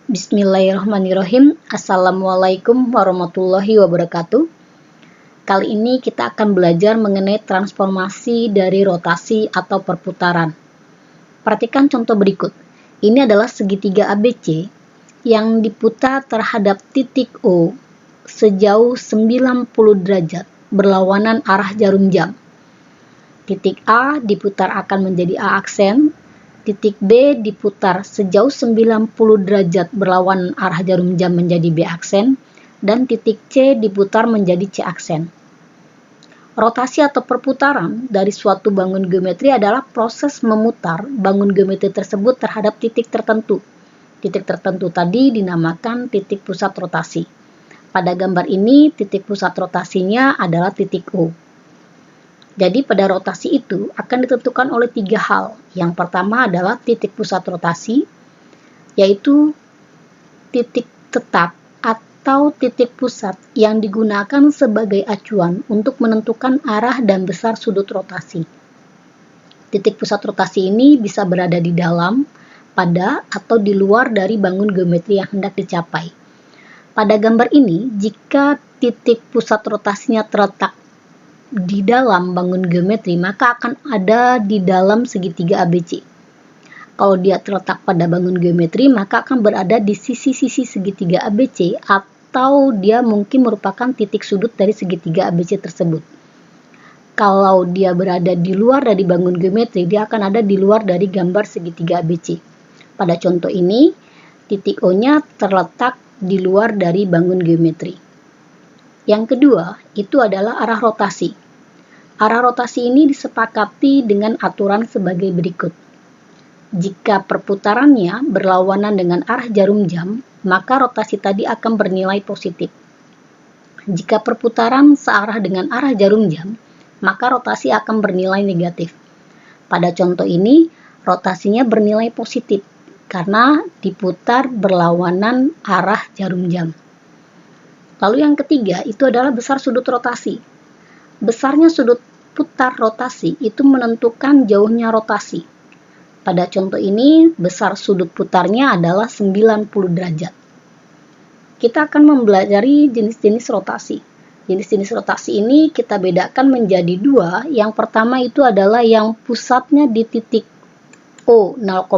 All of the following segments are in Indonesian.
Bismillahirrahmanirrahim. Assalamualaikum warahmatullahi wabarakatuh. Kali ini kita akan belajar mengenai transformasi dari rotasi atau perputaran. Perhatikan contoh berikut. Ini adalah segitiga ABC yang diputar terhadap titik O sejauh 90 derajat berlawanan arah jarum jam. Titik A diputar akan menjadi A aksen, titik B diputar sejauh 90 derajat berlawanan arah jarum jam menjadi B aksen, dan titik C diputar menjadi C aksen. Rotasi atau perputaran dari suatu bangun geometri adalah proses memutar bangun geometri tersebut terhadap titik tertentu. Titik tertentu tadi dinamakan titik pusat rotasi. Pada gambar ini, titik pusat rotasinya adalah titik O. Jadi pada rotasi itu akan ditentukan oleh 3 hal. Yang pertama adalah titik pusat rotasi, yaitu titik tetap atau titik pusat yang digunakan sebagai acuan untuk menentukan arah dan besar sudut rotasi. Titik pusat rotasi ini bisa berada di dalam, pada, atau di luar dari bangun geometri yang hendak dicapai. Pada gambar ini, jika titik pusat rotasinya terletak di dalam bangun geometri, maka akan ada di dalam segitiga ABC. Kalau dia terletak pada bangun geometri, maka akan berada di sisi-sisi segitiga ABC, atau dia mungkin merupakan titik sudut dari segitiga ABC tersebut. Kalau dia berada di luar dari bangun geometri, dia akan ada di luar dari gambar segitiga ABC. Pada contoh ini, titik O-nya terletak di luar dari bangun geometri. Yang kedua, itu adalah arah rotasi. Arah rotasi ini disepakati dengan aturan sebagai berikut. Jika perputarannya berlawanan dengan arah jarum jam, maka rotasi tadi akan bernilai positif. Jika perputaran searah dengan arah jarum jam, maka rotasi akan bernilai negatif. Pada contoh ini, rotasinya bernilai positif karena diputar berlawanan arah jarum jam. Lalu yang ketiga, itu adalah besar sudut rotasi. Besarnya sudut putar rotasi itu menentukan jauhnya rotasi. Pada contoh ini, besar sudut putarnya adalah 90 derajat. Kita akan mempelajari jenis-jenis rotasi. Jenis-jenis rotasi ini kita bedakan menjadi 2. Yang pertama itu adalah yang pusatnya di titik O 0,0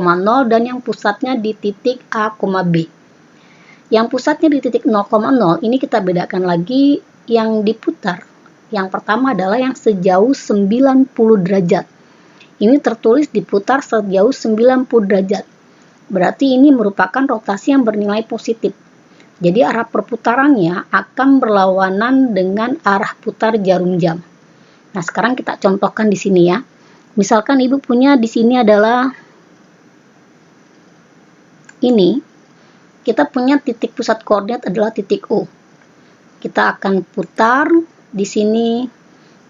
dan yang pusatnya di titik A, B. Yang pusatnya di titik 0,0 ini kita bedakan lagi yang diputar. Yang pertama adalah yang sejauh 90 derajat. Ini tertulis diputar sejauh 90 derajat. Berarti ini merupakan rotasi yang bernilai positif. Jadi arah perputarannya akan berlawanan dengan arah putar jarum jam. Nah, sekarang kita contohkan di sini ya. Misalkan Ibu punya di sini adalah ini. Kita punya titik pusat koordinat adalah titik O. Kita akan putar di sini.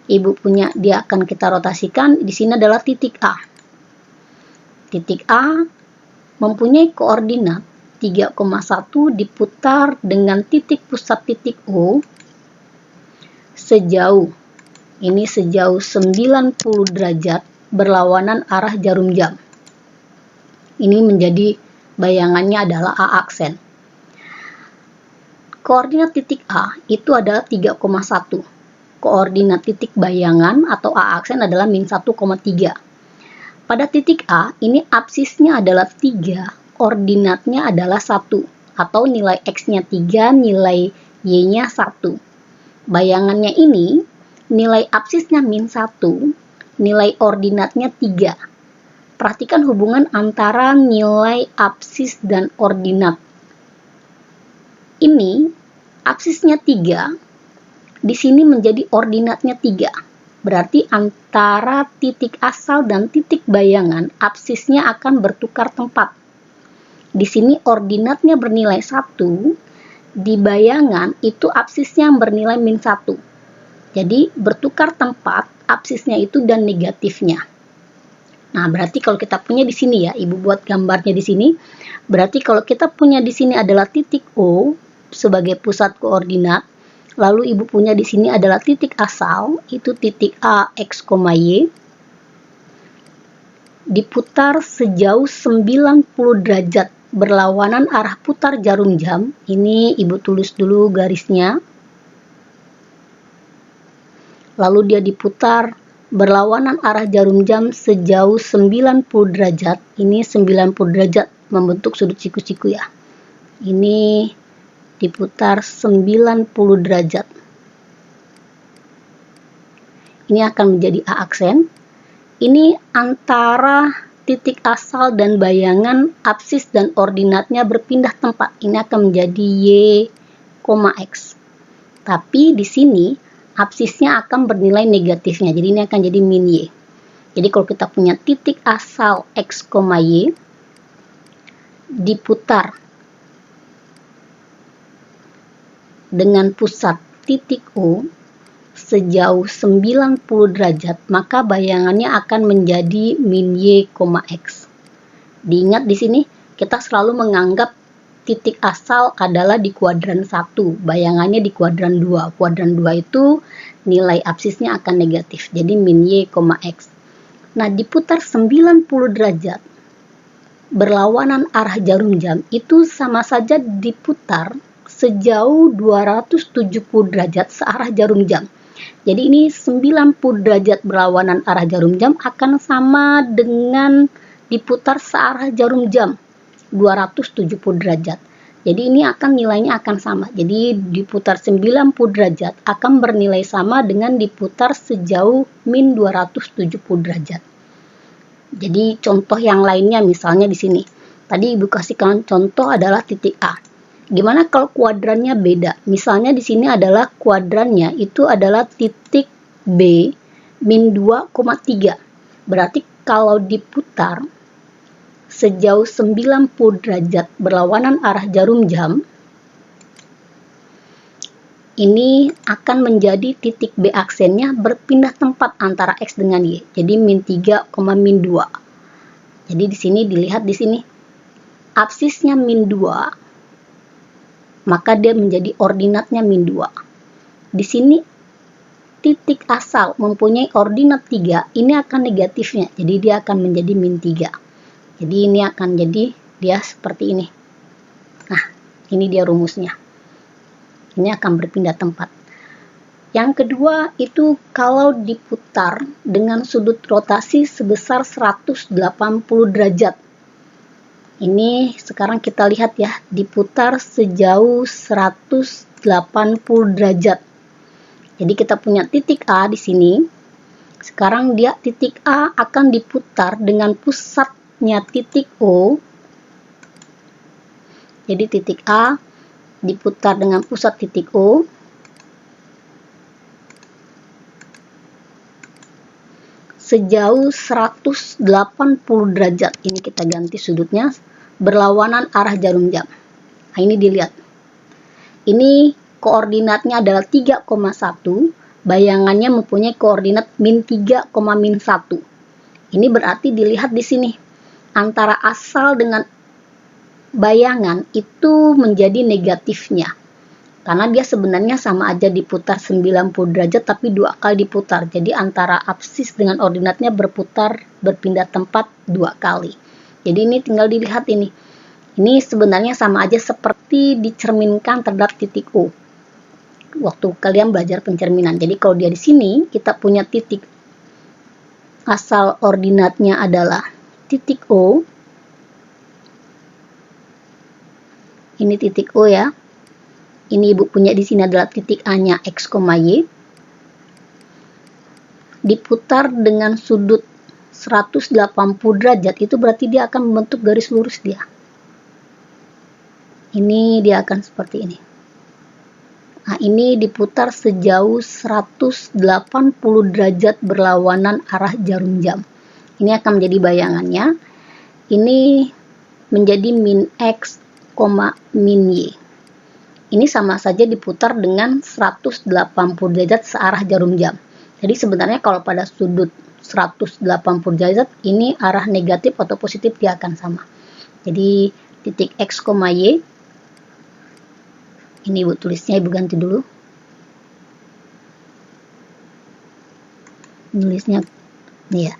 Ibu punya, dia akan kita rotasikan. Di sini adalah titik A. Titik A mempunyai koordinat 3,1 diputar dengan titik pusat titik O sejauh 90 derajat berlawanan arah jarum jam. Ini menjadi bayangannya adalah A aksen. Koordinat titik A itu adalah 3,1. Koordinat titik bayangan atau A aksen adalah min 1,3. Pada titik A, ini absisnya adalah 3, ordinatnya adalah 1, atau nilai X-nya 3, nilai Y-nya 1. Bayangannya ini, nilai absisnya min 1, nilai ordinatnya 3. Perhatikan hubungan antara nilai absis dan ordinat. Ini absisnya 3, di sini menjadi ordinatnya 3. Berarti antara titik asal dan titik bayangan, absisnya akan bertukar tempat. Di sini ordinatnya bernilai 1, di bayangan itu absisnya bernilai min 1. Jadi bertukar tempat absisnya itu dan negatifnya. Nah, berarti kalau kita punya di sini ya, Ibu buat gambarnya di sini. Berarti kalau kita punya di sini adalah titik O sebagai pusat koordinat, lalu Ibu punya di sini adalah titik asal, itu titik A, X, Y, diputar sejauh 90 derajat berlawanan arah putar jarum jam. Ini Ibu tulis dulu garisnya. Lalu dia diputar berlawanan arah jarum jam sejauh 90 derajat. Ini 90 derajat membentuk sudut siku-siku ya. Ini diputar 90 derajat. Ini akan menjadi A aksen. Ini antara titik asal dan bayangan apsis dan ordinatnya berpindah tempat. Ini akan menjadi Y, X. Tapi di sini apsisnya akan bernilai negatifnya. Jadi ini akan jadi min Y. Jadi kalau kita punya titik asal X, Y diputar dengan pusat titik O sejauh 90 derajat, maka bayangannya akan menjadi min Y, X. Diingat di sini kita selalu menganggap titik asal adalah di kuadran 1, bayangannya di kuadran 2. Kuadran 2 itu nilai apsisnya akan negatif, jadi min Y, X. Nah, diputar 90 derajat berlawanan arah jarum jam itu sama saja diputar sejauh 270 derajat searah jarum jam. Jadi ini 90 derajat berlawanan arah jarum jam akan sama dengan diputar searah jarum jam 270 derajat. Jadi ini akan nilainya akan sama. Jadi diputar 90 derajat akan bernilai sama dengan diputar sejauh min 270 derajat. Jadi contoh yang lainnya misalnya di sini. Tadi Ibu kasihkan contoh adalah titik A. Gimana kalau kuadrannya beda? Misalnya di sini adalah kuadrannya itu adalah titik B min 2,3. Berarti kalau diputar sejauh 90 derajat berlawanan arah jarum jam, ini akan menjadi titik B aksennya berpindah tempat antara X dengan Y. Jadi min 3, min 2. Jadi di sini dilihat di sini apsisnya min 2, maka dia menjadi ordinatnya min 2. Di sini titik asal mempunyai ordinat 3, ini akan negatifnya. Jadi dia akan menjadi min 3. Jadi ini akan jadi dia seperti ini. Nah, ini dia rumusnya. Ini akan berpindah tempat. Yang kedua itu kalau diputar dengan sudut rotasi sebesar 180 derajat. Ini sekarang kita lihat ya, diputar sejauh 180 derajat. Jadi kita punya titik A di sini. Sekarang dia titik A akan diputar dengan pusatnya titik O. Jadi titik A diputar dengan pusat titik O. Sejauh 180 derajat. Ini kita ganti sudutnya berlawanan arah jarum jam. Nah, ini dilihat. Ini koordinatnya adalah 3,1. Bayangannya mempunyai koordinat min 3, min 1. Ini berarti dilihat di sini. Antara asal dengan bayangan itu menjadi negatifnya. Karena dia sebenarnya sama aja diputar 90 derajat tapi 2 kali diputar. Jadi antara apsis dengan ordinatnya berpindah tempat 2 kali. Jadi ini tinggal dilihat ini. Ini sebenarnya sama aja seperti dicerminkan terhadap titik O. Waktu kalian belajar pencerminan. Jadi kalau dia di sini kita punya titik asal ordinatnya adalah titik O. Ini titik O ya. Ini Ibu punya di sini adalah titik A-nya X, Y. Diputar dengan sudut 180 derajat, itu berarti dia akan membentuk garis lurus dia. Ini dia akan seperti ini. Nah, ini diputar sejauh 180 derajat berlawanan arah jarum jam. Ini akan menjadi bayangannya. Ini menjadi min X, min Y. Ini sama saja diputar dengan 180 derajat searah jarum jam. Jadi sebenarnya kalau pada sudut 180 derajat, ini arah negatif atau positif dia akan sama. Jadi titik X, Y. Ini Ibu tulisnya, Ibu ganti dulu. Nulisnya, ya.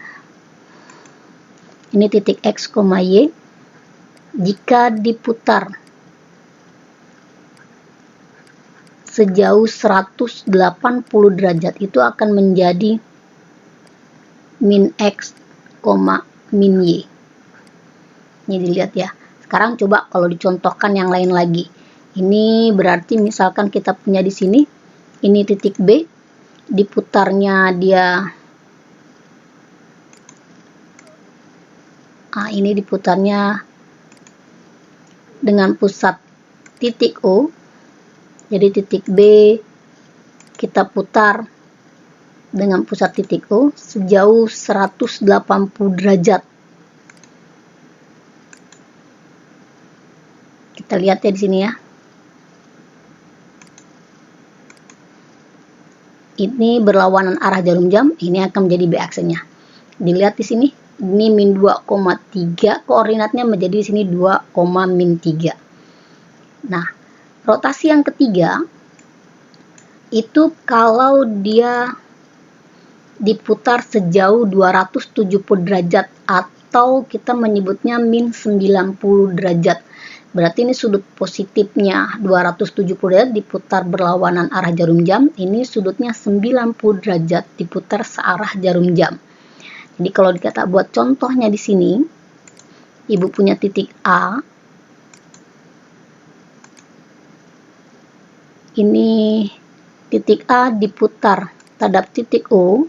Ini titik X, Y. Jika diputar sejauh 180 derajat itu akan menjadi min X, min Y. Ini dilihat ya. Sekarang coba kalau dicontohkan yang lain lagi. Ini berarti misalkan kita punya di sini, ini titik B, diputarnya dia, ini diputarnya dengan pusat titik O. Jadi titik B kita putar dengan pusat titik O sejauh 180 derajat. Kita lihat ya di sini ya. Ini berlawanan arah jarum jam, ini akan menjadi B aksennya. Dilihat di sini, ini min 2,3, koordinatnya menjadi di sini 2,-3. Nah, rotasi yang ketiga itu kalau dia diputar sejauh 270 derajat atau kita menyebutnya min 90 derajat. Berarti ini sudut positifnya 270 derajat diputar berlawanan arah jarum jam. Ini sudutnya 90 derajat diputar searah jarum jam. Jadi kalau kita buat contohnya di sini, Ibu punya titik A. Ini titik A diputar terhadap titik O.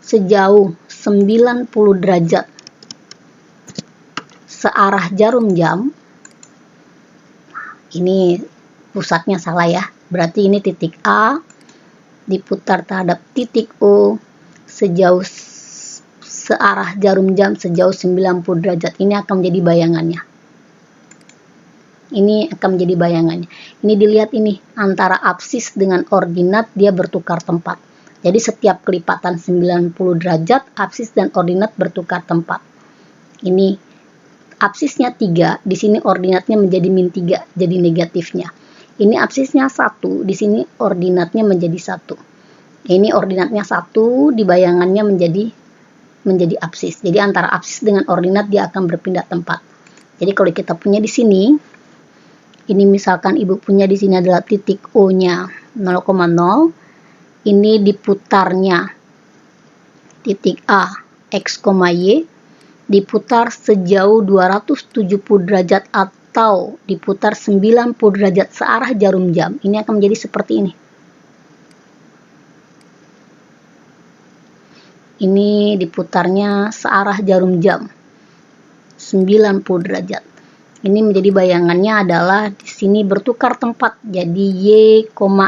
Sejauh 90 derajat searah jarum jam. Ini pusatnya salah ya. Berarti ini titik A diputar terhadap titik O sejauh searah jarum jam sejauh 90 derajat. Ini akan menjadi bayangannya. Ini akan menjadi bayangannya. Ini dilihat ini antara absis dengan ordinat dia bertukar tempat. Jadi setiap kelipatan 90 derajat, absis dan ordinat bertukar tempat. Ini absisnya 3, di sini ordinatnya menjadi min 3, jadi negatifnya. Ini absisnya 1, di sini ordinatnya menjadi 1. Ini ordinatnya 1, di bayangannya menjadi absis. Jadi antara absis dengan ordinat dia akan berpindah tempat. Jadi kalau kita punya di sini, ini misalkan Ibu punya di sini adalah titik O-nya 0,0. Ini diputarnya titik A X, Y diputar sejauh 270 derajat atau diputar 90 derajat searah jarum jam. Ini akan menjadi seperti ini. Ini diputarnya searah jarum jam 90 derajat. Ini menjadi bayangannya adalah di sini bertukar tempat jadi Y,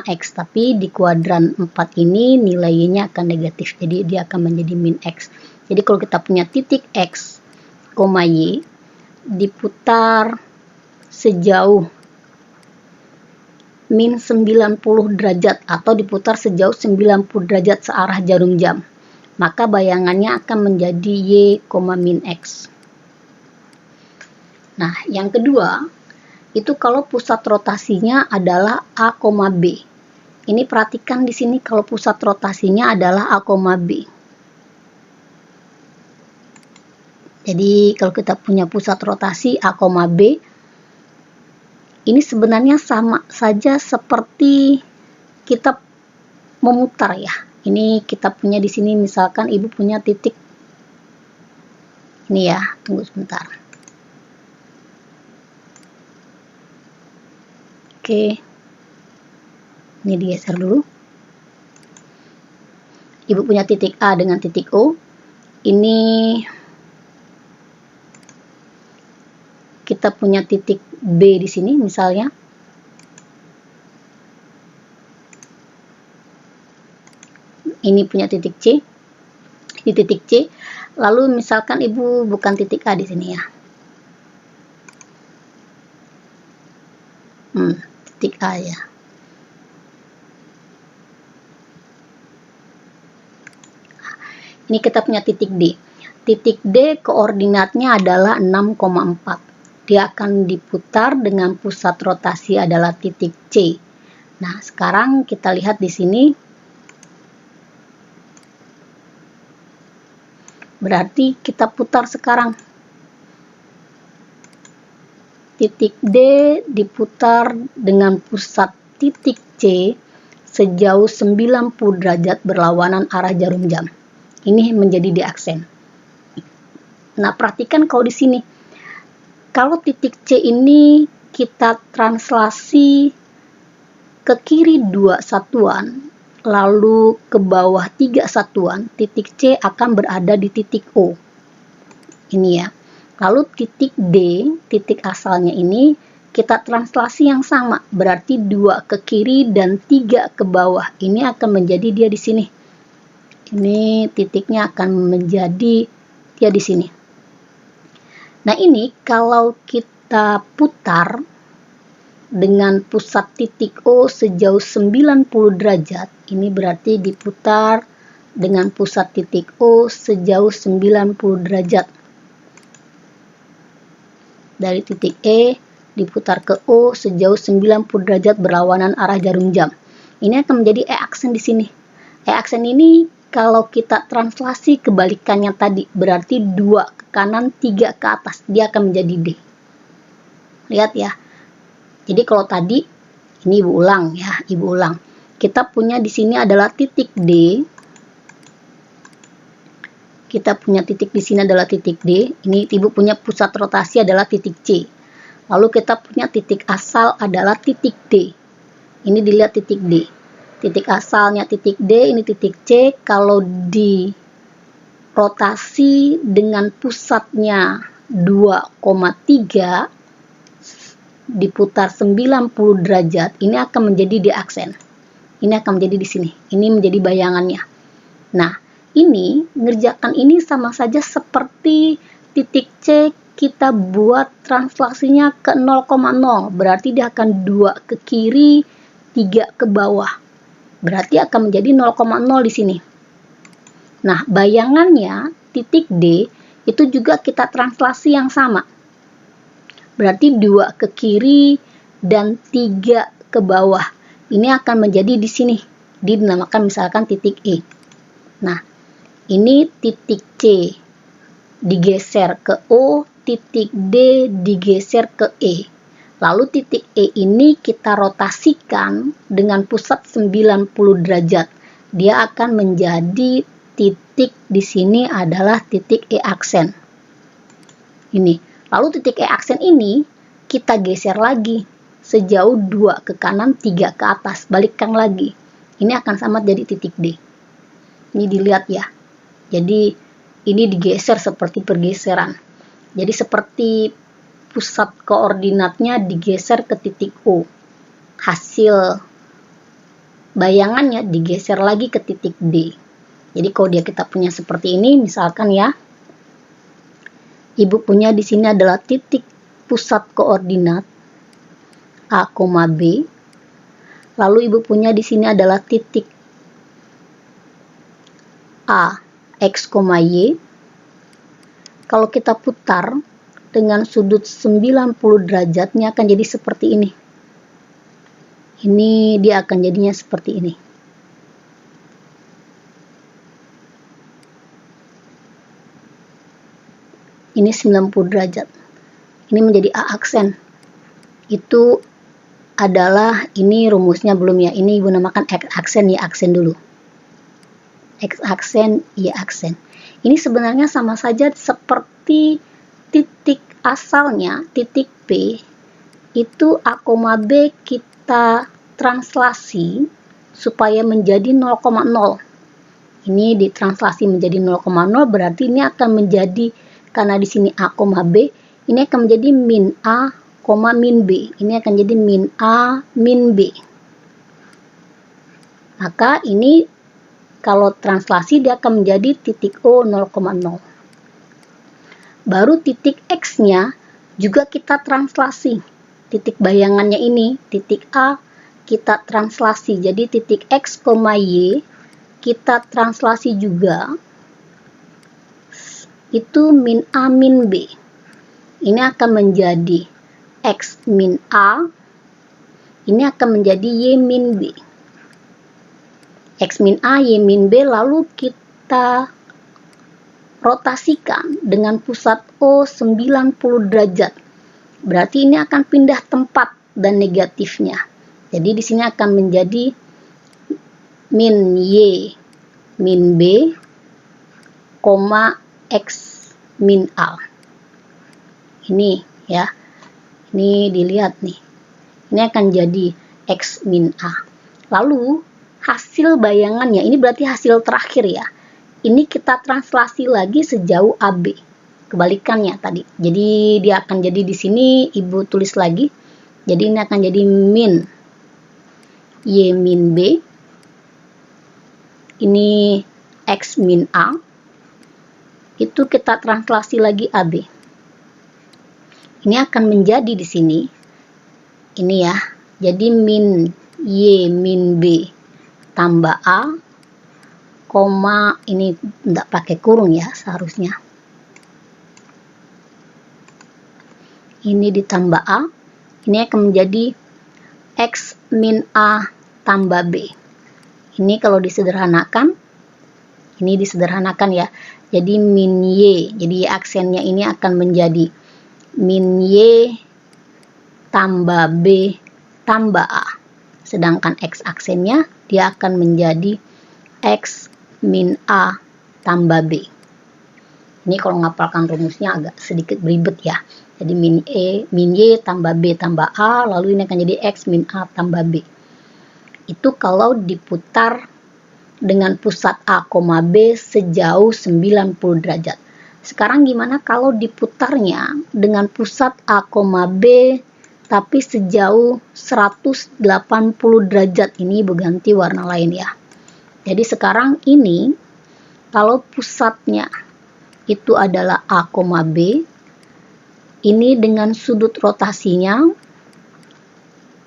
X, tapi di kuadran 4 ini nilai Y-nya akan negatif. Jadi dia akan menjadi min X. Jadi kalau kita punya titik X, Y diputar sejauh min 90 derajat atau diputar sejauh 90 derajat searah jarum jam, maka bayangannya akan menjadi Y, min X. Nah, yang kedua, itu kalau pusat rotasinya adalah A, B. Ini perhatikan di sini kalau pusat rotasinya adalah A, B. Jadi, kalau kita punya pusat rotasi A, B, ini sebenarnya sama saja seperti kita memutar ya. Ini kita punya di sini misalkan Ibu punya titik ini ya, tunggu sebentar. Oke, ini digeser dulu. Ibu punya titik A dengan titik O. Ini kita punya titik B di sini misalnya. Ini punya titik C. Di titik C. Lalu misalkan Ibu bukan titik A di sini ya. Titik A ya. Ini kita punya titik D. Titik D koordinatnya adalah 6,4. Dia akan diputar dengan pusat rotasi adalah titik C. Nah, sekarang kita lihat di sini. Berarti kita putar sekarang. Titik D diputar dengan pusat titik C sejauh 90 derajat berlawanan arah jarum jam. Ini menjadi D aksen. Nah, perhatikan kalau di sini. Kalau titik C ini kita translasi ke kiri 2 satuan, lalu ke bawah 3 satuan, titik C akan berada di titik O. Ini ya. Lalu titik D, titik asalnya ini, kita translasi yang sama. Berarti 2 ke kiri dan 3 ke bawah. Ini akan menjadi dia di sini. Ini titiknya akan menjadi dia di sini. Nah, ini kalau kita putar dengan pusat titik O sejauh 90 derajat, ini berarti diputar dengan pusat titik O sejauh 90 derajat. Dari titik E diputar ke O sejauh 90 derajat berlawanan arah jarum jam. Ini akan menjadi E aksen di sini. E aksen ini kalau kita translasi kebalikannya tadi, berarti 2 ke kanan, 3 ke atas, dia akan menjadi D. Lihat ya. Jadi kalau tadi, ini ibu ulang ya, ibu ulang. Kita punya di sini adalah titik D. Kita punya titik di sini adalah titik D. Ini ibu punya pusat rotasi adalah titik C. Lalu kita punya titik asal adalah titik D. Ini dilihat titik D. Titik asalnya titik D, ini titik C. Kalau di rotasi dengan pusatnya 2,3 diputar 90 derajat, ini akan menjadi D aksen. Ini akan menjadi di sini. Ini menjadi bayangannya. Nah, ini ngerjakan ini sama saja seperti titik C kita buat translasinya ke 0,0. Berarti dia akan 2 ke kiri, 3 ke bawah. Berarti akan menjadi 0,0 di sini. Nah, bayangannya titik D itu juga kita translasi yang sama. Berarti 2 ke kiri dan 3 ke bawah. Ini akan menjadi di sini. Dinamakan misalkan titik E. Nah, ini titik C digeser ke O, titik D digeser ke E. Lalu titik E ini kita rotasikan dengan pusat 90 derajat. Dia akan menjadi titik di sini adalah titik E aksen. Ini. Lalu titik E aksen ini kita geser lagi sejauh 2 ke kanan, 3 ke atas. Balikkan lagi. Ini akan sama jadi titik D. Ini dilihat ya. Jadi ini digeser seperti pergeseran. Jadi seperti pusat koordinatnya digeser ke titik O. Hasil bayangannya digeser lagi ke titik D. Jadi kalau kita punya seperti ini, misalkan ya, ibu punya di sini adalah titik pusat koordinat A, B. Lalu ibu punya di sini adalah titik A, X, Y. Kalau kita putar dengan sudut 90 derajatnya akan jadi seperti ini. Ini dia akan jadinya seperti ini. Ini 90 derajat. Ini menjadi A aksen. Itu adalah, ini rumusnya belum ya. Ini ibu namakan X aksen, Y aksen dulu. X aksen, Y aksen. Ini sebenarnya sama saja seperti titik asalnya, titik P, itu A, B kita translasi supaya menjadi 0,0. Ini ditranslasi menjadi 0,0, berarti ini akan menjadi, karena di sini A, B, ini akan menjadi min A, min B. Ini akan jadi min A, min B. Maka ini kalau translasi dia akan menjadi titik O 0,0. Baru titik X-nya juga kita translasi. Titik bayangannya ini, titik A, kita translasi. Jadi titik X, Y, kita translasi juga. Itu min A, min B. Ini akan menjadi X min A, ini akan menjadi Y min B. X min A, Y min B, lalu kita rotasikan dengan pusat O 90 derajat. Berarti ini akan pindah tempat dan negatifnya. Jadi di sini akan menjadi min Y min B, X min A. Ini ya. Ini dilihat nih. Ini akan jadi X min A. Lalu hasil bayangannya, ini berarti hasil terakhir ya. Ini kita translasi lagi sejauh AB. Kebalikannya tadi. Jadi dia akan jadi di sini Ibu tulis lagi. Jadi ini akan jadi min Y min B. Ini X min A. Itu kita translasi lagi AB. Ini akan menjadi di sini. Ini ya. Jadi min Y min B tambah A, koma, ini tidak pakai kurung ya seharusnya. Ini ditambah A. Ini akan menjadi X min A tambah B. Ini kalau disederhanakan, ini disederhanakan ya. Jadi min Y. Jadi aksennya ini akan menjadi min Y tambah B tambah A. Sedangkan X aksennya dia akan menjadi X min A tambah B. Ini kalau ngapalkan rumusnya agak sedikit beribet ya. Jadi min Y tambah B tambah A, lalu ini akan jadi X min A tambah B. Itu kalau diputar dengan pusat A, B sejauh 90 derajat. Sekarang gimana kalau diputarnya dengan pusat A, B tapi sejauh 180 derajat? Ini berganti warna lain ya. Jadi sekarang ini kalau pusatnya itu adalah A, B, ini dengan sudut rotasinya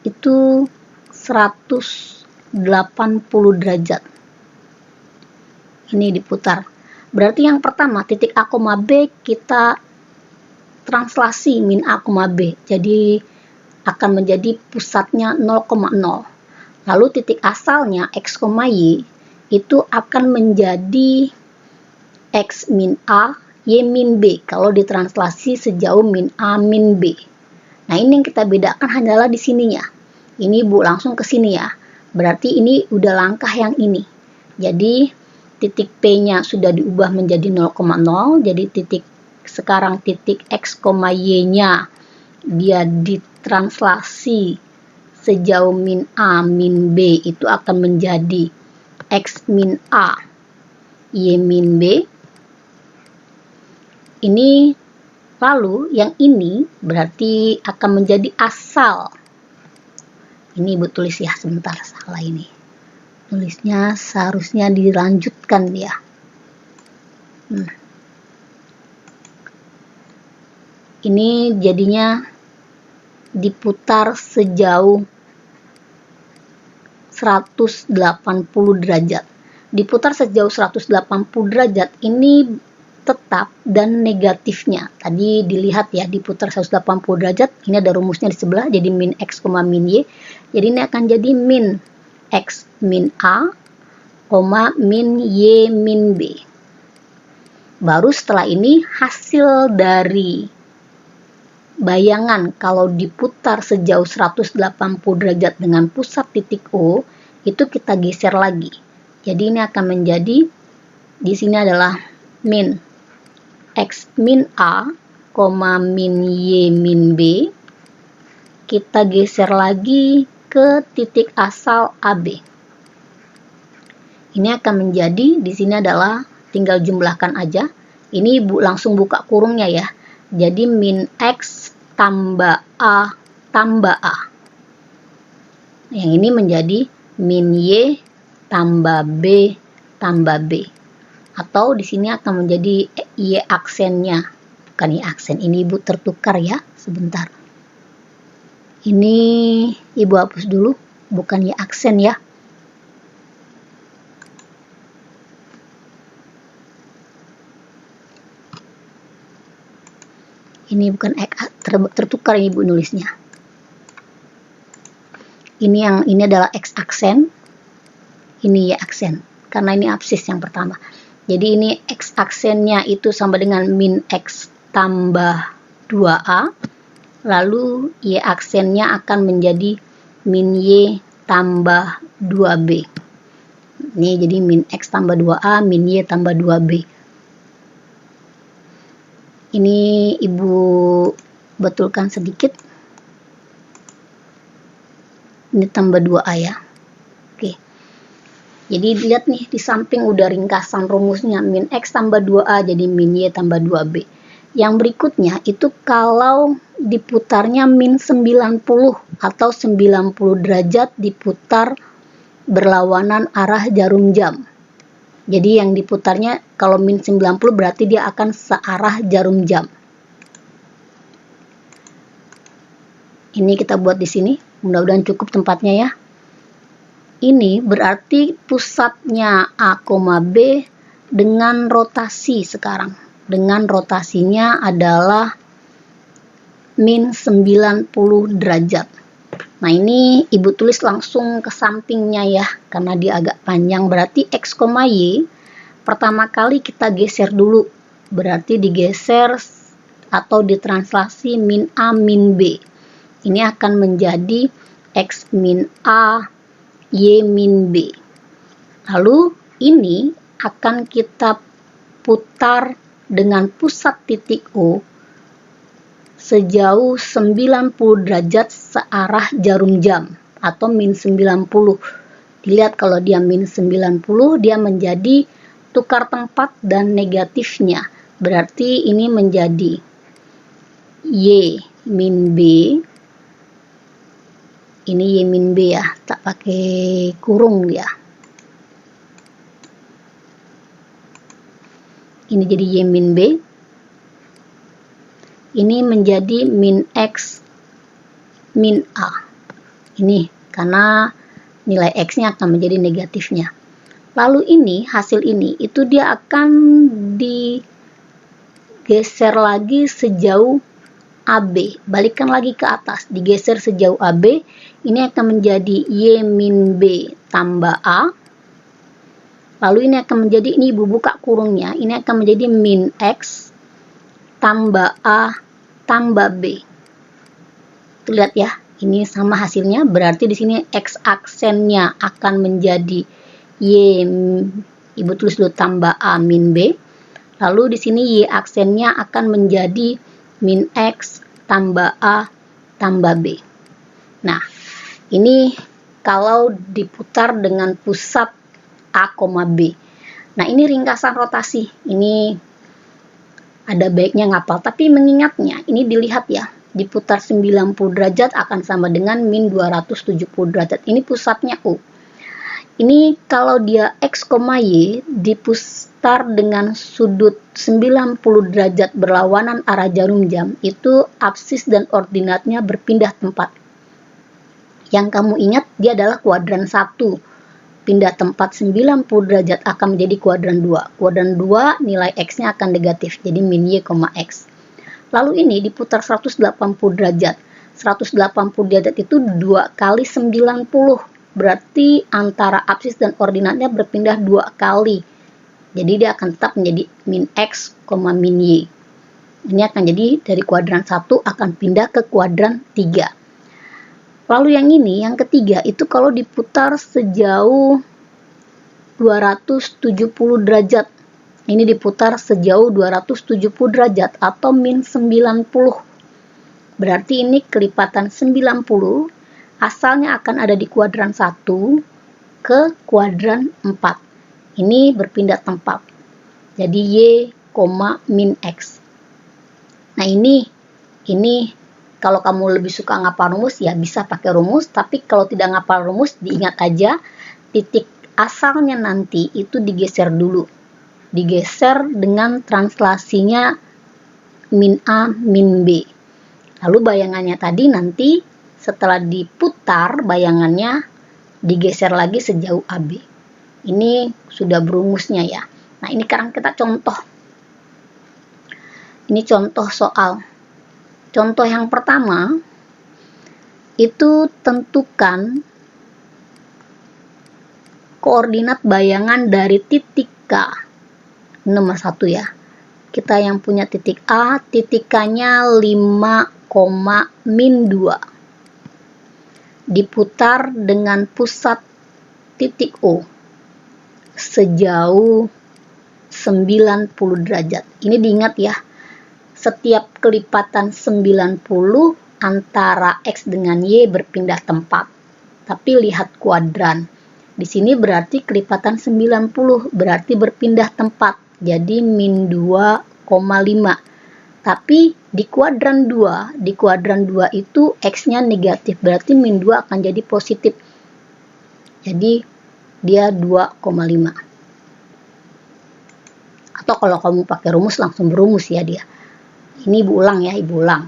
itu 180 derajat. Ini diputar. Berarti yang pertama titik A, B kita translasi min A, B. Jadi akan menjadi pusatnya 0,0. Lalu titik asalnya X, Y itu akan menjadi X min A, Y min B kalau ditranslasi sejauh min A min B. Nah, ini yang kita bedakan hanyalah di sininya. Ini Bu langsung ke sini ya. Berarti ini udah langkah yang ini. Jadi titik P-nya sudah diubah menjadi 0,0. Jadi sekarang titik X, Y-nya dia ditranslasi sejauh min A min B itu akan menjadi X min A, Y min B. Ini lalu yang ini berarti akan menjadi asal. Ini Ibu tulis ya, sebentar, salah ini. Tulisnya seharusnya dilanjutkan dia. Ini jadinya diputar sejauh 180 derajat. Diputar sejauh 180 derajat ini tetap dan negatifnya. Tadi dilihat ya, diputar 180 derajat. Ini ada rumusnya di sebelah, jadi min X, min Y. Jadi ini akan jadi min X min A, min Y min B. Baru setelah ini hasil dari bayangan kalau diputar sejauh 180 derajat dengan pusat titik O, itu kita geser lagi. Jadi ini akan menjadi, di sini adalah min X min A, min Y min B. Kita geser lagi ke titik asal AB. Ini akan menjadi, di sini adalah tinggal jumlahkan aja. Ini Ibu langsung buka kurungnya ya. Jadi min X tambah A tambah A. Yang ini menjadi min Y tambah B tambah B. Atau di sini akan menjadi Y aksennya. Bukan Y aksen, ini Ibu tertukar ya, sebentar. Ini Ibu hapus dulu, bukan Y aksen ya. Ini bukan tertukar Ibu nulisnya. Ini adalah X aksen, ini Y aksen, karena ini absis yang pertama. Jadi ini X aksennya itu sama dengan min X tambah 2A, lalu Y aksennya akan menjadi min Y tambah 2B. Ini jadi min X tambah 2A, min Y tambah 2B. Ini Ibu betulkan sedikit. Ini tambah 2A ya. Oke. Jadi lihat nih, di samping udah ringkasan rumusnya, min X tambah 2A jadi min Y tambah 2B. Yang berikutnya itu kalau diputarnya min 90 atau 90 derajat diputar berlawanan arah jarum jam. Jadi yang diputarnya kalau min 90 berarti dia akan searah jarum jam. Ini kita buat di sini, mudah-mudahan cukup tempatnya ya. Ini berarti pusatnya A, B dengan rotasi sekarang. Dengan rotasinya adalah min 90 derajat. Nah ini Ibu tulis langsung ke sampingnya ya, karena dia agak panjang. Berarti X, Y pertama kali kita geser dulu. Berarti digeser atau ditranslasi min A min B. Ini akan menjadi X min A, Y min B. Lalu ini akan kita putar dengan pusat titik O sejauh 90 derajat searah jarum jam atau min 90. Dilihat kalau dia min 90 dia menjadi tukar tempat dan negatifnya. Berarti ini menjadi Y min B. Ini Y min B ya, tak pakai kurung dia. Ini jadi Y min B. Ini menjadi min X min A. Ini karena nilai X-nya akan menjadi negatifnya. Lalu ini, hasil ini, itu dia akan digeser lagi sejauh AB. Balikkan lagi ke atas, digeser sejauh AB. Ini akan menjadi Y min B tambah A. Lalu ini akan menjadi, ini Ibu buka kurungnya, ini akan menjadi min X tambah A tambah B. Tuh lihat ya, ini sama hasilnya. Berarti di sini X aksennya akan menjadi Y, Ibu tulis dulu tambah A min B. Lalu di sini Y aksennya akan menjadi min X tambah A tambah B. Nah, ini kalau diputar dengan pusat A, B. Nah, ini ringkasan rotasi. Ini ada baiknya ngapal, tapi mengingatnya, ini dilihat ya, diputar 90 derajat akan sama dengan min 270 derajat. Ini pusatnya O. Ini kalau dia X, Y diputar dengan sudut 90 derajat berlawanan arah jarum jam, itu absis dan ordinatnya berpindah tempat. Yang kamu ingat, dia adalah kuadran 1. Pindah tempat 90 derajat akan menjadi kuadran 2. Kuadran 2 nilai X-nya akan negatif, jadi min Y, X. Lalu ini diputar 180 derajat. 180 derajat itu 2 kali 90. Berarti antara absis dan ordinatnya berpindah 2 kali. Jadi dia akan tetap menjadi min X, min Y. Ini akan jadi dari kuadran 1 akan pindah ke kuadran 3. Lalu yang ini, yang ketiga, itu kalau diputar sejauh 270 derajat. Ini diputar sejauh 270 derajat atau min 90. Berarti ini kelipatan 90, asalnya akan ada di kuadran 1 ke kuadran 4. Ini berpindah tempat. Jadi Y, min X. Nah ini kalau kamu lebih suka ngapal rumus, ya bisa pakai rumus. Tapi kalau tidak ngapal rumus, diingat aja titik asalnya nanti itu digeser dulu. Digeser dengan translasinya min A, min B. Lalu bayangannya tadi nanti setelah diputar, bayangannya digeser lagi sejauh AB. Ini sudah berumusnya ya. Nah ini sekarang kita contoh. Ini contoh soal. Contoh yang pertama, itu tentukan koordinat bayangan dari titik K. Nomor 1 ya. Kita yang punya titik A, titik K-nya 5,-2. Diputar dengan pusat titik O sejauh 90 derajat. Ini diingat ya. Setiap kelipatan 90 antara X dengan Y berpindah tempat. Tapi lihat kuadran. Di sini berarti kelipatan 90, berarti berpindah tempat. Jadi min 2,5. Tapi di kuadran 2 itu X-nya negatif, berarti min 2 akan jadi positif. Jadi dia 2,5. Atau kalau kamu pakai rumus langsung berumus ya dia. Ini Ibu ulang ya, Ibu ulang.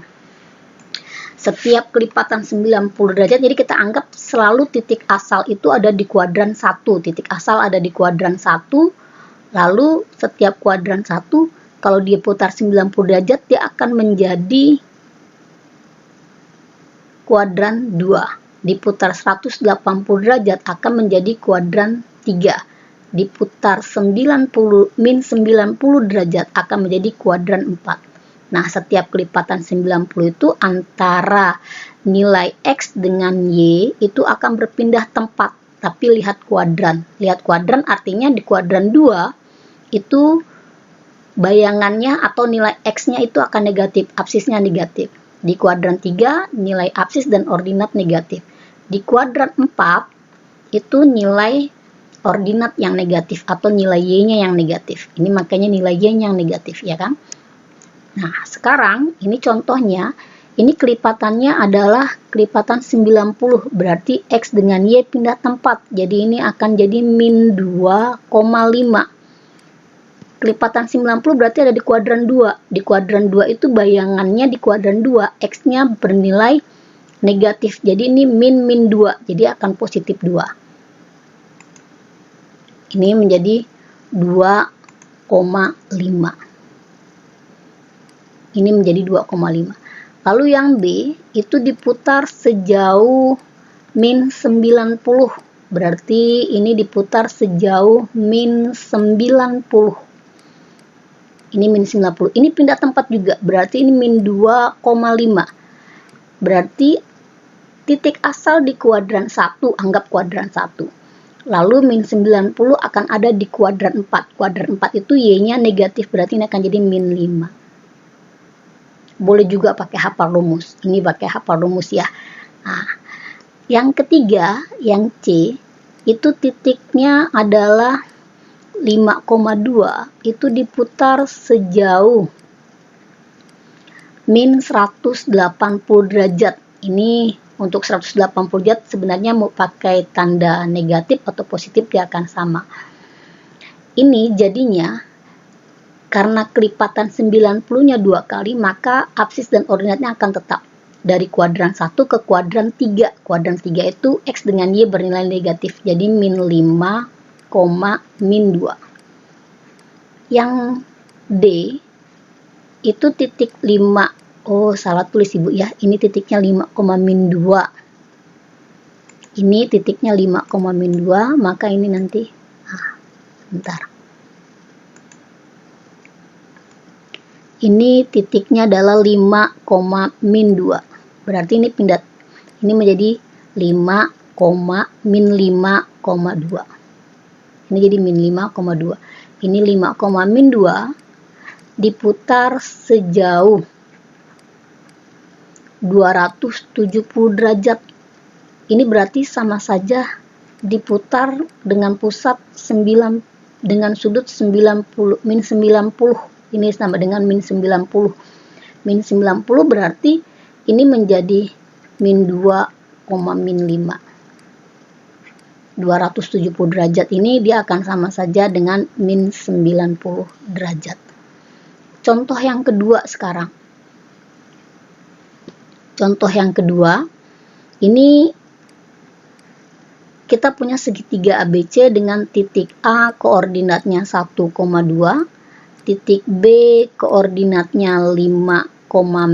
Setiap kelipatan 90 derajat, jadi kita anggap selalu titik asal itu ada di kuadran 1. Titik asal ada di kuadran 1, lalu setiap kuadran 1, kalau dia putar 90 derajat, dia akan menjadi kuadran 2. Diputar 180 derajat akan menjadi kuadran 3. Diputar min 90 derajat akan menjadi kuadran 4. Nah, setiap kelipatan 90 itu antara nilai X dengan Y itu akan berpindah tempat. Tapi lihat kuadran. Lihat kuadran artinya di kuadran 2 itu bayangannya atau nilai X-nya itu akan negatif. Absisnya negatif. Di kuadran 3 nilai absis dan ordinat negatif. Di kuadran 4 itu nilai ordinat yang negatif atau nilai Y-nya yang negatif. Ini makanya nilai Y-nya yang negatif, ya kan? Nah, sekarang ini contohnya, ini kelipatannya adalah kelipatan 90, berarti X dengan Y pindah tempat. Jadi ini akan jadi min 2,5. Kelipatan 90 berarti ada di kuadran 2. Di kuadran 2 itu bayangannya di kuadran 2, X-nya bernilai negatif. Jadi ini min 2, jadi akan positif 2. Ini menjadi 2,5. Ini menjadi 2,5. Lalu yang B itu diputar sejauh min 90. Berarti ini diputar sejauh min 90. Ini min 90. Ini pindah tempat juga. Berarti ini min 2,5. Berarti titik asal di kuadran 1, anggap kuadran 1. Lalu min 90 akan ada di kuadran 4. Kuadran 4 itu Y-nya negatif, berarti ini akan jadi min 5. Boleh juga pakai hafal rumus. Ini pakai hafal rumus ya. Nah, yang ketiga, yang C, itu titiknya adalah 5,2. Itu diputar sejauh min 180 derajat. Ini untuk 180 derajat sebenarnya mau pakai tanda negatif atau positif dia akan sama. Ini jadinya karena kelipatan 90-nya 2 kali, maka absis dan ordinatnya akan tetap. Dari kuadran 1 ke kuadran 3. Kuadran 3 itu X dengan Y bernilai negatif. Jadi min 5, min 2. Yang D, itu titik 5. Oh, salah tulis Ibu ya. Ini titiknya 5, min 2. Ini titiknya 5, min 2. Maka ini nanti, sebentar. Ini titiknya adalah 5, min 2. Berarti ini pindah. Ini menjadi 5, min 5,2. Ini jadi min 5,2. Ini 5, min 2 diputar sejauh 270 derajat. Ini berarti sama saja diputar dengan pusat 9 dengan sudut 90, min 90. Ini sama dengan min 90. Min 90 berarti ini menjadi min 2, min 5. 270 derajat ini dia akan sama saja dengan min 90 derajat. Contoh yang kedua sekarang. Contoh yang kedua, ini kita punya segitiga ABC dengan titik A koordinatnya 1,2. Titik B koordinatnya 5,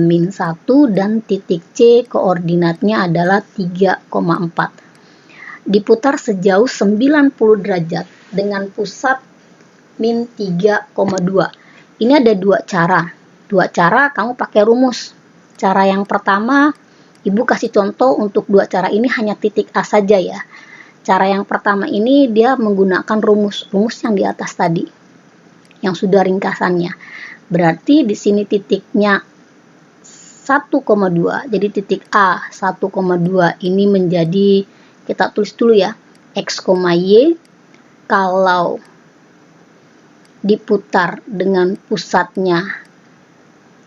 min 1 dan titik C koordinatnya adalah 3,4. diputar sejauh 90 derajat dengan pusat min 3,2. Ini ada dua cara. Kamu pakai rumus. Cara yang pertama, Ibu kasih contoh untuk dua cara ini hanya titik A saja ya. Cara yang pertama ini dia menggunakan rumus yang di atas tadi, yang sudah ringkasannya. Berarti di sini titiknya 1,2. Jadi titik A 1,2 ini menjadi, kita tulis dulu ya, X, Y. Kalau diputar dengan pusatnya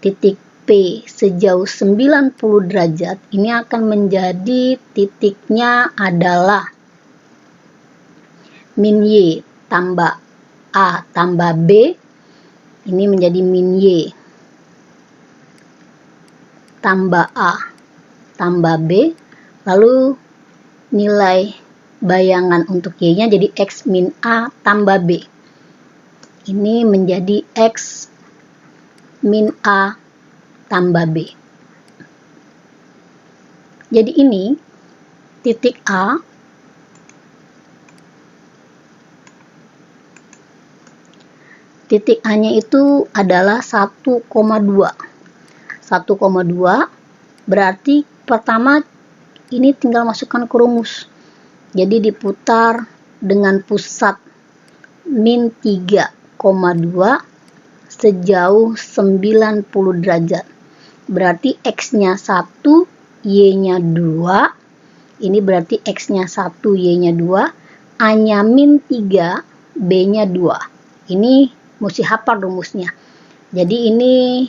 titik P sejauh 90 derajat, ini akan menjadi titiknya adalah min Y tambah A tambah B. Ini menjadi min Y tambah A tambah B. Lalu nilai bayangan untuk Y-nya jadi X min A tambah B. Ini menjadi X min A tambah B. Jadi ini titik A titik A-nya itu adalah 1,2. 1,2 berarti pertama ini tinggal masukkan ke rumus. Jadi diputar dengan pusat min 3,2 sejauh 90 derajat. Berarti X-nya 1, Y-nya 2. Ini berarti X-nya 1, Y-nya 2. A-nya min 3, B-nya 2. Ini mesti hafal rumusnya. Jadi ini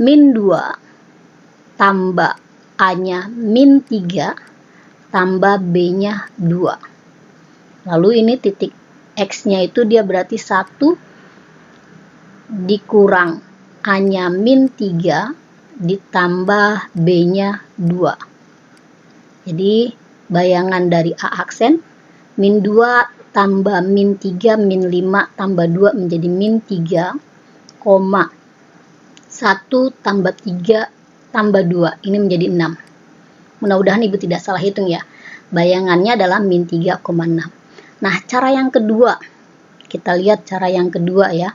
min 2 tambah A-nya min 3 tambah B-nya 2. Lalu ini titik X-nya itu dia berarti 1 dikurang A-nya min 3 ditambah B-nya 2. Jadi bayangan dari A aksen min 2 tambah min 3 min 5 tambah 2 menjadi min 3, 1 tambah 3 tambah 2 ini menjadi 6. Mudah-mudahan Ibu tidak salah hitung ya. Bayangannya adalah min 3,6. Nah, cara yang kedua. Kita lihat cara yang kedua ya.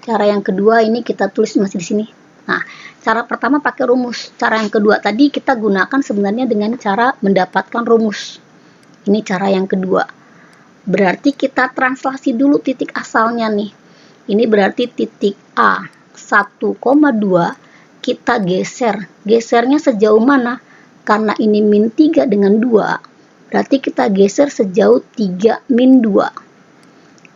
Cara yang kedua ini kita tulis masih di sini. Nah, cara pertama pakai rumus. Cara yang kedua tadi kita gunakan sebenarnya dengan cara mendapatkan rumus. Ini cara yang kedua. Berarti kita translasi dulu titik asalnya nih. Ini berarti titik A 1,2 kita geser. Gesernya sejauh mana? Karena ini min 3 dengan 2. Berarti kita geser sejauh 3 min 2.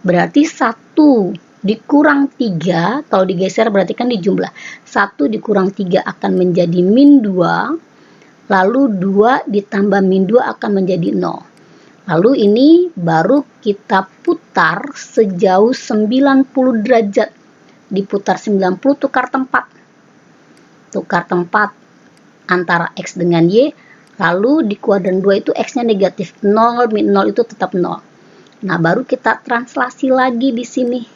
Berarti 1 dikurang 3, kalau digeser berarti kan dijumlah. 1 dikurang 3 akan menjadi min 2. Lalu 2 ditambah min 2 akan menjadi 0. Lalu ini baru kita putar sejauh 90 derajat. Diputar 90, tukar tempat. Tukar tempat antara X dengan Y. Lalu di kuadran 2 itu X-nya negatif. 0 min 0 itu tetap 0. Nah, baru kita translasi lagi di sini.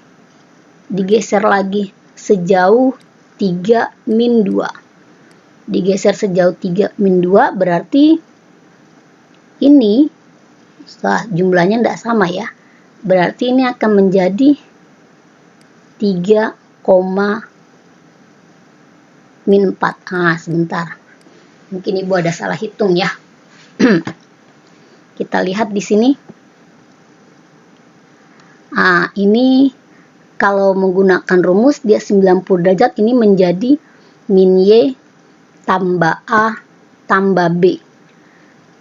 Digeser lagi sejauh 3 min 2. Digeser sejauh 3 min 2 berarti ini setelah jumlahnya tidak sama ya. Berarti ini akan menjadi 3, min 4. Ah, sebentar. Mungkin Ibu ada salah hitung ya. Kita lihat di sini. Ah, ini kalau menggunakan rumus dia 90 derajat, ini menjadi min Y tambah A tambah B.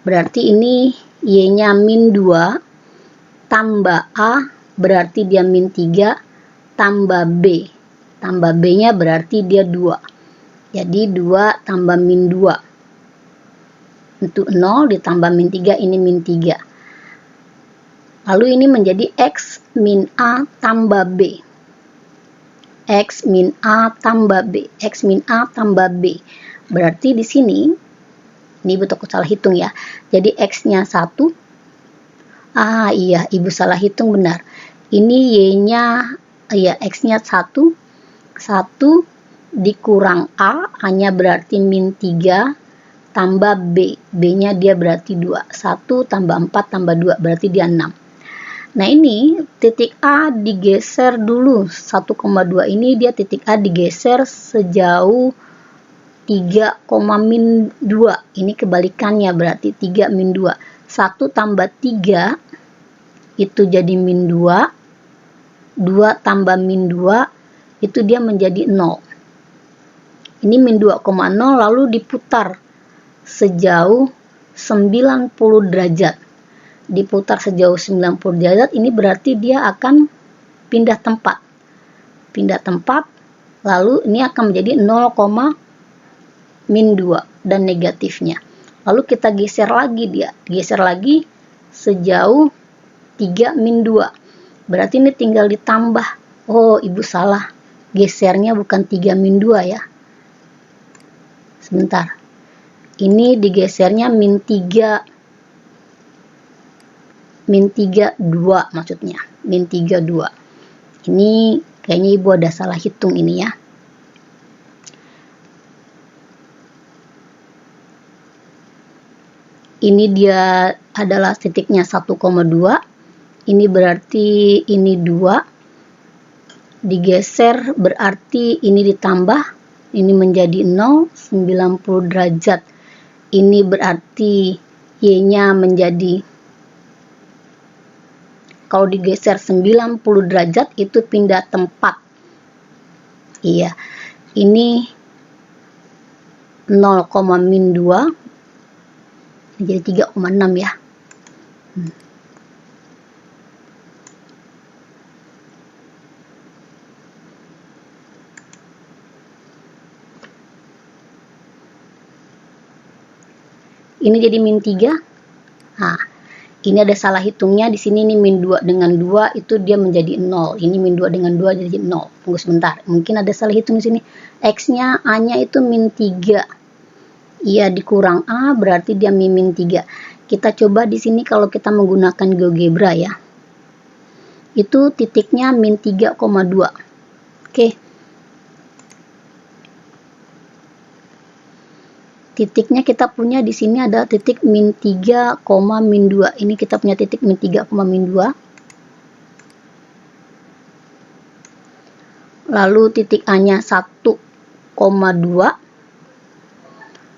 Berarti ini Y-nya min 2 tambah A berarti dia min 3 tambah B. Tambah B-nya berarti dia 2. Jadi 2 tambah min 2. Untuk 0 ditambah min 3 ini min 3. Lalu ini menjadi X min A tambah B. X min A tambah B. X min A tambah B. Berarti di sini, ini Ibu takut salah hitung ya. Jadi X-nya 1. Ah iya, Ibu salah hitung benar. Ini Y-nya, ya X-nya 1. 1 dikurang A. A-nya berarti min 3. tambah B. B-nya dia berarti 2. 1 tambah 4 tambah 2 berarti dia 6. Nah ini titik A digeser dulu. 1,2 ini dia titik A digeser sejauh 3, min 2. Ini kebalikannya berarti 3 min 2. 1 tambah 3 itu jadi min 2. 2 tambah min 2 itu dia menjadi 0. Ini min 2,0 lalu diputar sejauh 90 derajat. Diputar sejauh 90 derajat ini berarti dia akan pindah tempat. Pindah tempat lalu ini akan menjadi 0, min 2 dan negatifnya. Lalu kita geser lagi dia. Geser lagi sejauh 3 min 2. Berarti ini tinggal ditambah. Oh, Ibu salah. Gesernya bukan 3 min 2 ya. Sebentar. Ini digesernya min 3. Min 3, 2 maksudnya. Min 3, 2. Ini kayaknya Ibu ada salah hitung ini ya. Ini dia adalah titiknya 1,2. Ini berarti ini 2. Digeser berarti ini ditambah. Ini menjadi 0, 90 derajat. Ini berarti Y-nya menjadi, kalau digeser 90 derajat itu pindah tempat. Iya. Ini 0, min 2. Jadi 3,6 ya. Ini jadi min 3. Nah, ini ada salah hitungnya di sini. Ini min 2 dengan 2 itu dia menjadi 0. Ini min 2 dengan 2 jadi 0. Tunggu sebentar. Mungkin ada salah hitung di sini. X-nya, A-nya itu min 3. Iya, dikurang A berarti dia min 3. Kita coba di sini kalau kita menggunakan GeoGebra ya. Itu titiknya min 3,2. Oke. Titiknya kita punya di sini ada titik min 3, min 2. Ini kita punya titik min 3, min 2. Lalu titik A-nya 1,2.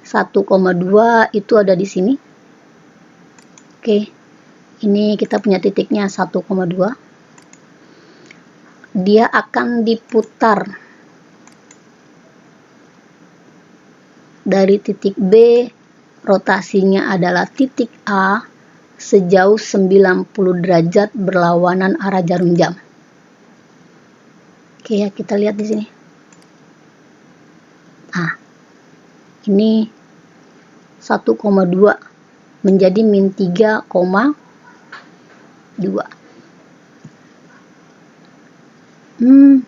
1,2 itu ada di sini. Oke. Ini kita punya titiknya 1,2. Dia akan diputar dari titik B, rotasinya adalah titik A sejauh 90 derajat berlawanan arah jarum jam. Oke ya, kita lihat di sini. Nah, ini 1,2 menjadi min 3,2.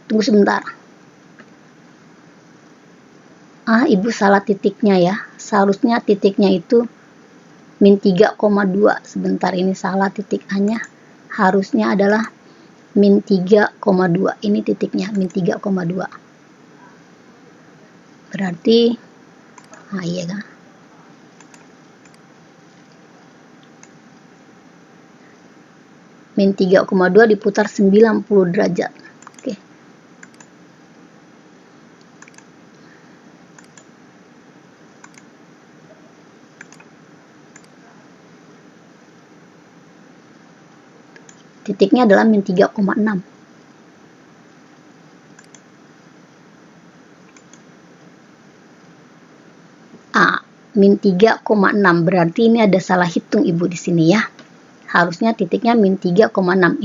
Tunggu sebentar. Ibu salah titiknya ya. Seharusnya titiknya itu min 3,2. Sebentar, ini salah titik A-nya. Harusnya adalah min 3,2. Ini titiknya min 3,2. Berarti iya kan? Min 3,2 diputar 90 derajat. Oke. Titiknya adalah min 3,6. Min 3,6 berarti ini ada salah hitung Ibu di sini ya. Harusnya titiknya min 3,6.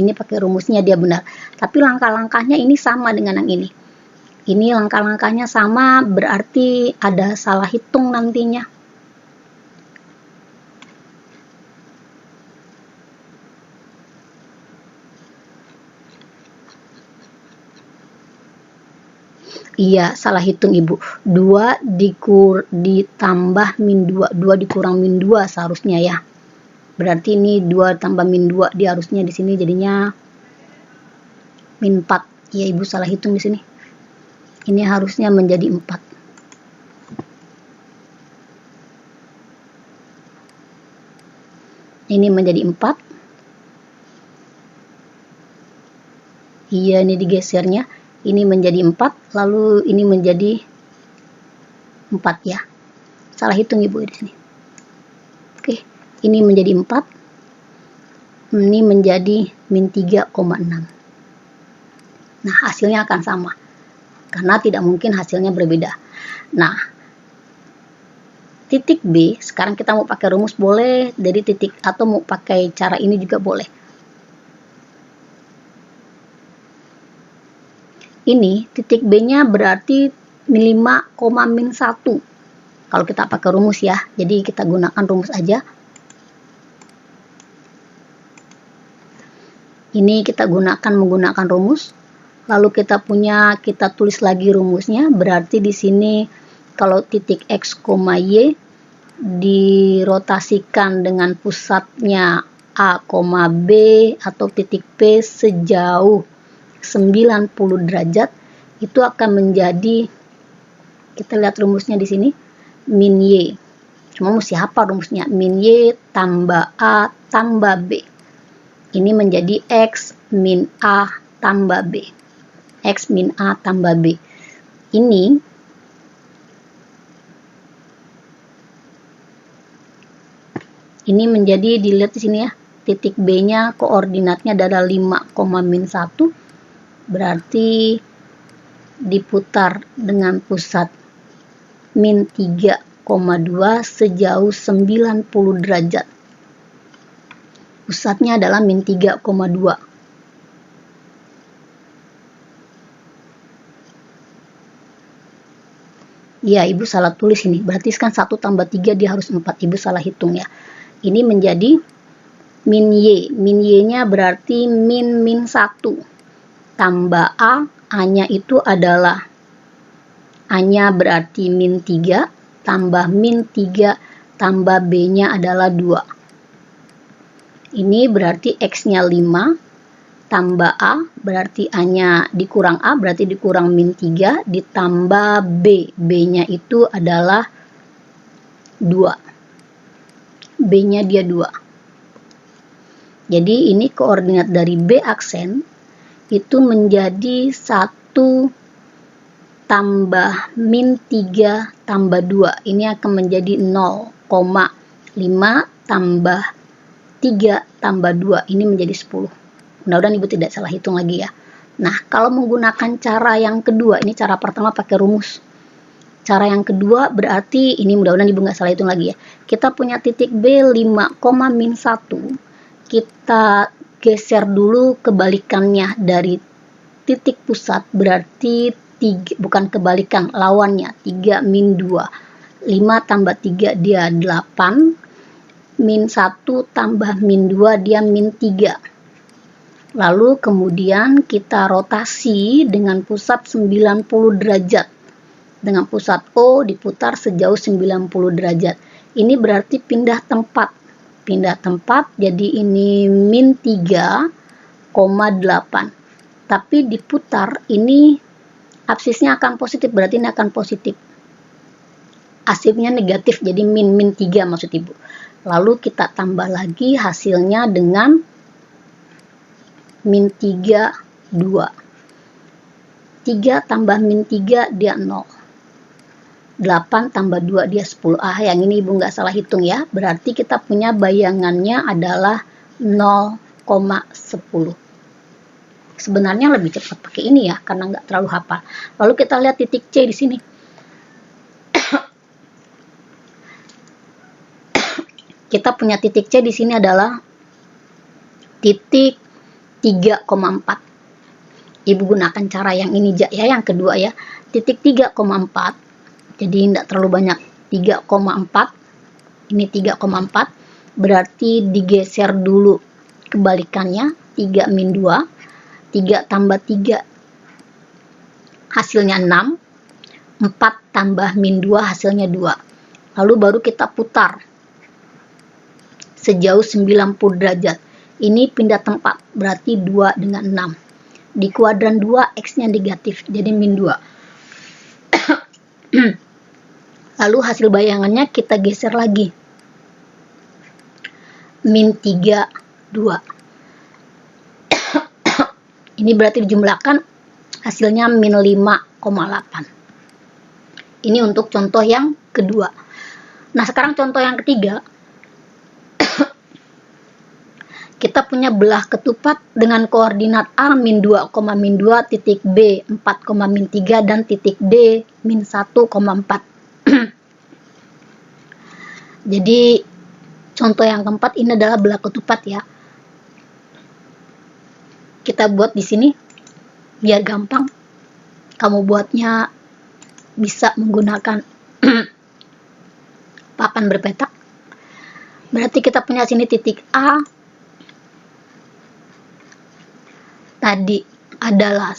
Ini pakai rumusnya dia benar. Tapi langkah-langkahnya ini sama dengan yang ini. Ini langkah-langkahnya sama, berarti ada salah hitung nantinya. Iya, salah hitung Ibu. 2 ditambah min 2. 2 dikurang min 2 seharusnya ya. Berarti ini 2 tambah min 2. Dia harusnya di sini jadinya min 4. Ya, Ibu salah hitung di sini. Ini harusnya menjadi 4. Ini menjadi 4. Iya, ini digesernya. Ini menjadi 4, lalu ini menjadi 4 ya. Salah hitung Ibu di sini. Oke, ini menjadi 4. Ini menjadi min 3,6. Nah, hasilnya akan sama. Karena tidak mungkin hasilnya berbeda. Nah, titik B, sekarang kita mau pakai rumus boleh, dari titik atau mau pakai cara ini juga boleh. Ini titik B-nya berarti 5,-1. Kalau kita pakai rumus ya, jadi kita gunakan rumus aja. Ini kita menggunakan rumus. Lalu kita tulis lagi rumusnya, berarti di sini kalau titik X, Y dirotasikan dengan pusatnya A, B atau titik P sejauh 90 derajat, itu akan menjadi, kita lihat rumusnya di sini, min Y. Cuma mesti hafal rumusnya, min Y tambah A tambah B. Ini menjadi X min A tambah B. X min A tambah B. Ini menjadi, dilihat di sini ya, titik B-nya koordinatnya adalah 5,-1, berarti diputar dengan pusat min 3,2 sejauh 90 derajat. Pusatnya adalah min 3,2. Ya, Ibu salah tulis ini. Berarti kan 1 tambah 3 dia harus 4. Ibu salah hitung ya. Ini menjadi min Y. Min Y-nya berarti min 1 tambah A. A-nya itu adalah, A-nya berarti min 3 tambah min 3 tambah B-nya adalah 2. Ini berarti X-nya 5 tambah A, berarti A-nya dikurang A, berarti dikurang min 3, ditambah B. B-nya itu adalah 2. B-nya dia 2. Jadi ini koordinat dari B aksen itu menjadi 1 tambah min 3 tambah 2. Ini akan menjadi 0,5 tambah 3 tambah 2. Ini menjadi 10. Mudah-mudahan Ibu tidak salah hitung lagi ya. Nah, kalau menggunakan cara yang kedua, ini cara pertama pakai rumus. Cara yang kedua berarti, ini mudah-mudahan Ibu nggak salah hitung lagi ya. Kita punya titik B 5,-1. Kita geser dulu kebalikannya dari titik pusat, berarti 3, bukan kebalikan, lawannya 3 min 2. 5 tambah 3 dia 8. Min 1 tambah min 2 dia min 3. Lalu kemudian kita rotasi dengan pusat 90 derajat. Dengan pusat O diputar sejauh 90 derajat. Ini berarti pindah tempat. Pindah tempat, jadi ini min 3,8. Tapi diputar, ini absisnya akan positif, berarti ini akan positif. Absisnya negatif, jadi min 3 maksud Ibu. Lalu kita tambah lagi hasilnya dengan min 3, 2. 3 tambah min 3 dia 0. 8 tambah 2 dia 10. Yang ini Ibu nggak salah hitung ya. Berarti kita punya bayangannya adalah 0,10. Sebenarnya lebih cepat pakai ini ya, karena nggak terlalu hafal. Lalu kita lihat titik C di sini. Kita punya titik C di sini adalah titik 3,4. Ibu gunakan cara yang ini ya, yang kedua ya. Titik 3,4. Jadi tidak terlalu banyak. 3,4. Ini 3,4. Berarti digeser dulu kebalikannya. 3 min 2. 3 tambah 3 hasilnya 6. 4 tambah min 2 hasilnya 2. Lalu baru kita putar sejauh 90 derajat. Ini pindah tempat, berarti 2 dengan 6. Di kuadran 2, X-nya negatif, jadi min 2. Lalu hasil bayangannya kita geser lagi. min 3, 2. Ini berarti dijumlahkan hasilnya min 5,8. Ini untuk contoh yang kedua. Nah, sekarang contoh yang ketiga. Kita punya belah ketupat dengan koordinat A min 2, min 2, titik B 4, min 3, dan titik D min 1,4. Jadi contoh yang keempat ini adalah belah ketupat ya. Kita buat di sini biar gampang. Kamu buatnya bisa menggunakan papan berpetak. Berarti kita punya sini titik A tadi adalah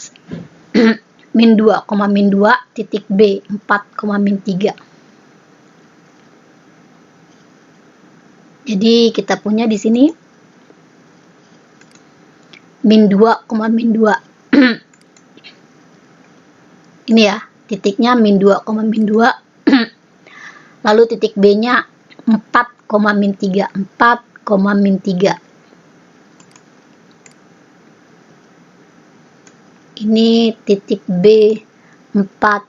min 2, min 2, titik B 4, min 3. Jadi kita punya di sini min 2, min 2. Ini ya, titiknya min 2, min 2. Lalu titik B-nya 4, min 3, 4, min 3. Ini titik B 4,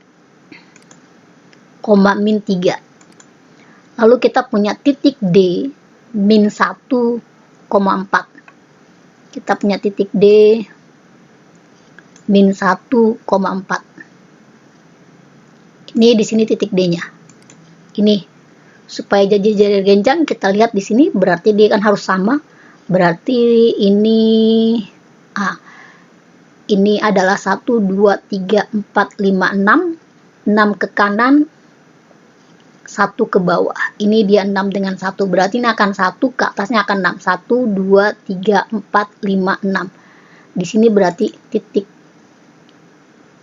min 3. Lalu kita punya titik D min 1,4. Kita punya titik D min 1,4. Ini di sini titik D-nya. Ini supaya jadi genjang kita lihat di sini, berarti dia kan harus sama. Berarti ini adalah 1, 2, 3, 4, 5, 6. 6 ke kanan, 1 ke bawah. Ini dia 6 dengan 1. Berarti ini akan 1 ke atasnya akan 6. 1, 2, 3, 4, 5, 6. Di sini berarti titik.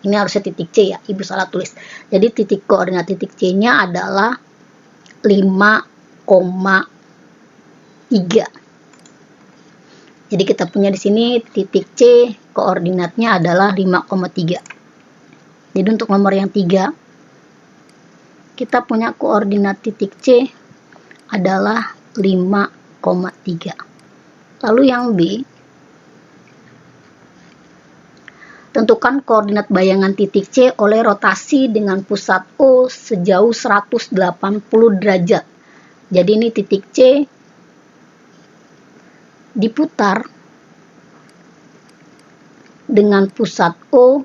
Ini harusnya titik C ya. Ibu salah tulis. Jadi titik koordinat titik C-nya adalah 5,3. Jadi kita punya di sini titik C, koordinatnya adalah 5,3. Jadi untuk nomor yang 3, kita punya koordinat titik C adalah 5,3. Lalu yang B, tentukan koordinat bayangan titik C oleh rotasi dengan pusat O sejauh 180 derajat. Jadi ini titik C diputar dengan pusat O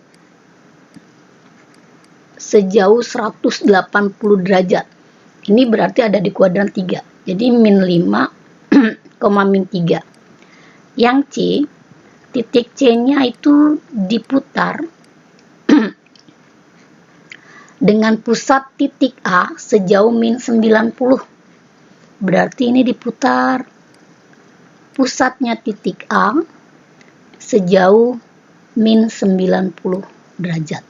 sejauh 180 derajat. Ini berarti ada di kuadran 3. Jadi min 5, min 3. Yang C, titik C-nya itu diputar dengan pusat titik A sejauh min 90. Berarti ini diputar pusatnya titik A sejauh min 90 derajat.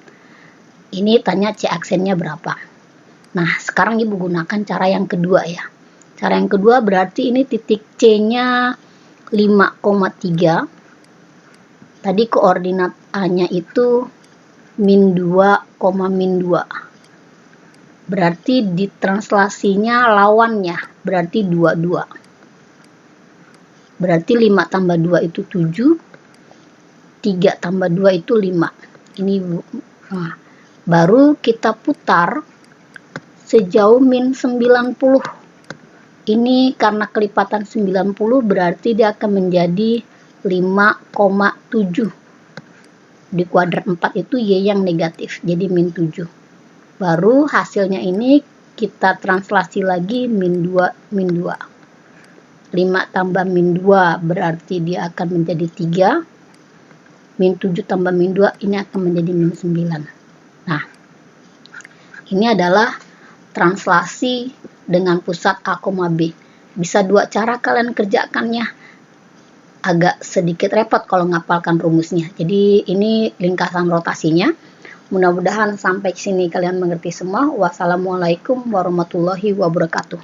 Ini tanya C aksennya berapa. Nah, sekarang Ibu gunakan cara yang kedua ya. Cara yang kedua berarti ini titik C-nya 5,3. Tadi koordinat A-nya itu min 2, min 2. Berarti di translasinya lawannya, berarti 22. Berarti 5 tambah 2 itu 7. 3 tambah 2 itu 5. Ini baru kita putar sejauh min 90. Ini karena kelipatan 90 berarti dia akan menjadi 5,7. Di kuadran 4 itu Y yang negatif, jadi min 7. Baru hasilnya ini kita translasi lagi min 2, min 2. 5 tambah min 2 berarti dia akan menjadi 3. Min 7 tambah min 2 ini akan menjadi min 9. Nah, ini adalah translasi dengan pusat A, B. Bisa 2 cara kalian kerjakannya. Agak sedikit repot kalau ngapalkan rumusnya. Jadi ini lingkaran rotasinya. Mudah-mudahan sampai sini kalian mengerti semua. Wassalamualaikum warahmatullahi wabarakatuh.